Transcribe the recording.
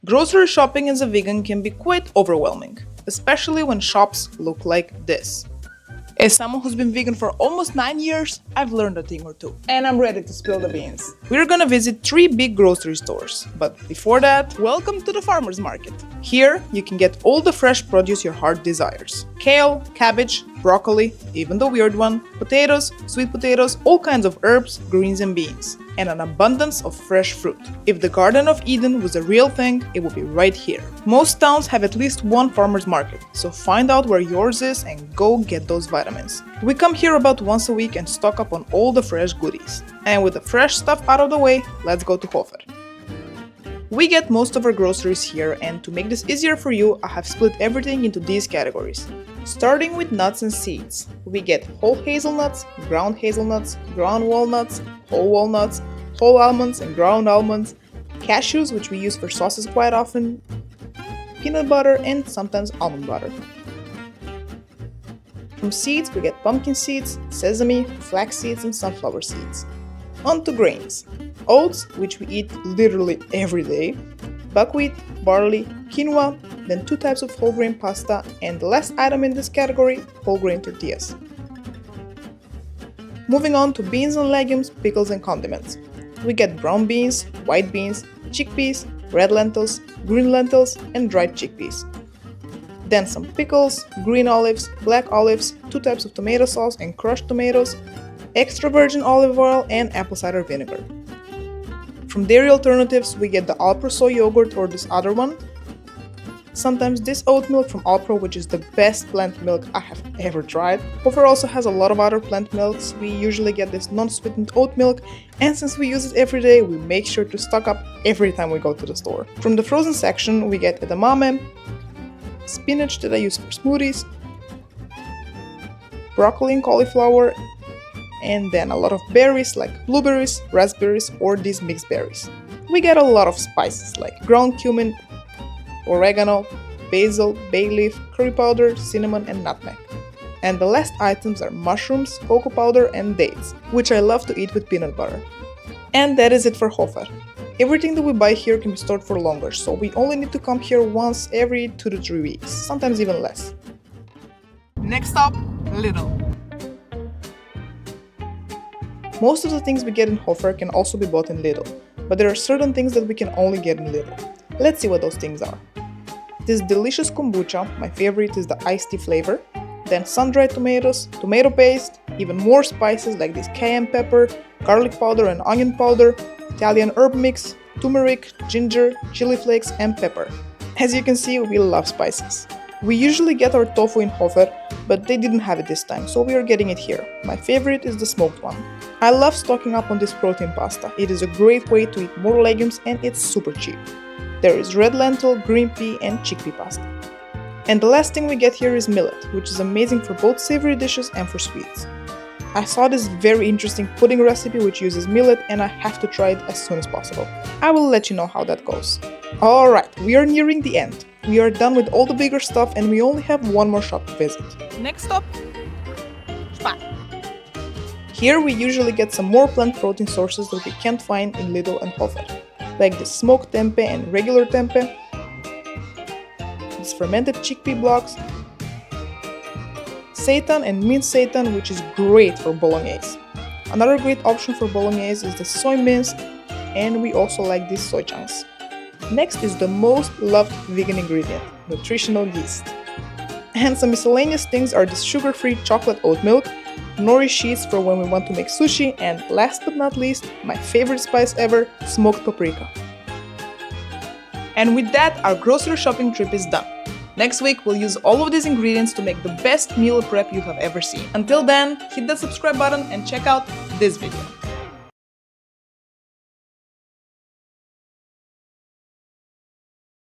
Grocery shopping as a vegan can be quite overwhelming, especially when shops look like this. As someone who's been vegan for almost 9 years, I've learned a thing or two. And I'm ready to spill the beans. We're gonna visit 3 big grocery stores. But before that, welcome to the farmer's market. Here, you can get all the fresh produce your heart desires. Kale, cabbage, broccoli, even the weird one, potatoes, sweet potatoes, all kinds of herbs, greens and beans, and an abundance of fresh fruit. If the Garden of Eden was a real thing, it would be right here. Most towns have at least one farmer's market, so find out where yours is and go get those vitamins. We come here about once a week and stock up on all the fresh goodies. And with the fresh stuff out of the way, let's go to Hofer. We get most of our groceries here, and to make this easier for you, I have split everything into these categories. Starting with nuts and seeds, we get whole hazelnuts, ground walnuts, whole walnuts, whole almonds and ground almonds, cashews, which we use for sauces quite often, peanut butter, and sometimes almond butter. From seeds, we get pumpkin seeds, sesame, flax seeds, and sunflower seeds. On to grains. Oats, which we eat literally every day, buckwheat, barley, quinoa, then 2 types of whole grain pasta, and the last item in this category, whole grain tortillas. Moving on to beans and legumes, pickles and condiments. We get brown beans, white beans, chickpeas, red lentils, green lentils, and dried chickpeas. Then some pickles, green olives, black olives, 2 types of tomato sauce and crushed tomatoes, extra virgin olive oil, and apple cider vinegar. From dairy alternatives, we get the Alpro soy yogurt or this other one. Sometimes this oat milk from Alpro, which is the best plant milk I have ever tried. Hofer also has a lot of other plant milks. We usually get this non-sweetened oat milk, and since we use it every day, we make sure to stock up every time we go to the store. From the frozen section, we get edamame, spinach that I use for smoothies, broccoli and cauliflower, and then a lot of berries like blueberries, raspberries, or these mixed berries. We get a lot of spices like ground cumin, oregano, basil, bay leaf, curry powder, cinnamon, and nutmeg. And the last items are mushrooms, cocoa powder, and dates, which I love to eat with peanut butter. And that is it for Hofer. Everything that we buy here can be stored for longer, so we only need to come here once every 2 to 3 weeks, sometimes even less. Next stop, Lidl. Most of the things we get in Hofer can also be bought in Lidl, but there are certain things that we can only get in Lidl. Let's see what those things are. This delicious kombucha, my favorite is the iced tea flavor, then sun-dried tomatoes, tomato paste, even more spices like this cayenne pepper, garlic powder and onion powder, Italian herb mix, turmeric, ginger, chili flakes, and pepper. As you can see, we love spices. We usually get our tofu in Hofer, but they didn't have it this time, so we are getting it here. My favorite is the smoked one. I love stocking up on this protein pasta. It is a great way to eat more legumes and it's super cheap. There is red lentil, green pea, and chickpea pasta. And the last thing we get here is millet, which is amazing for both savory dishes and for sweets. I saw this very interesting pudding recipe which uses millet and I have to try it as soon as possible. I will let you know how that goes. Alright, we are nearing the end. We are done with all the bigger stuff and we only have one more shop to visit. Next stop, Spa. Here we usually get some more plant protein sources that we can't find in Lidl and Hofer, like the smoked tempeh and regular tempeh, these fermented chickpea blocks, seitan and minced seitan, which is great for bolognese. Another great option for bolognese is the soy minced, and we also like these soy chunks. Next is the most loved vegan ingredient, nutritional yeast. And some miscellaneous things are this sugar-free chocolate oat milk, nori sheets for when we want to make sushi, and last but not least, my favorite spice ever, smoked paprika. And with that, our grocery shopping trip is done. Next week, we'll use all of these ingredients to make the best meal prep you have ever seen. Until then, hit that subscribe button and check out this video.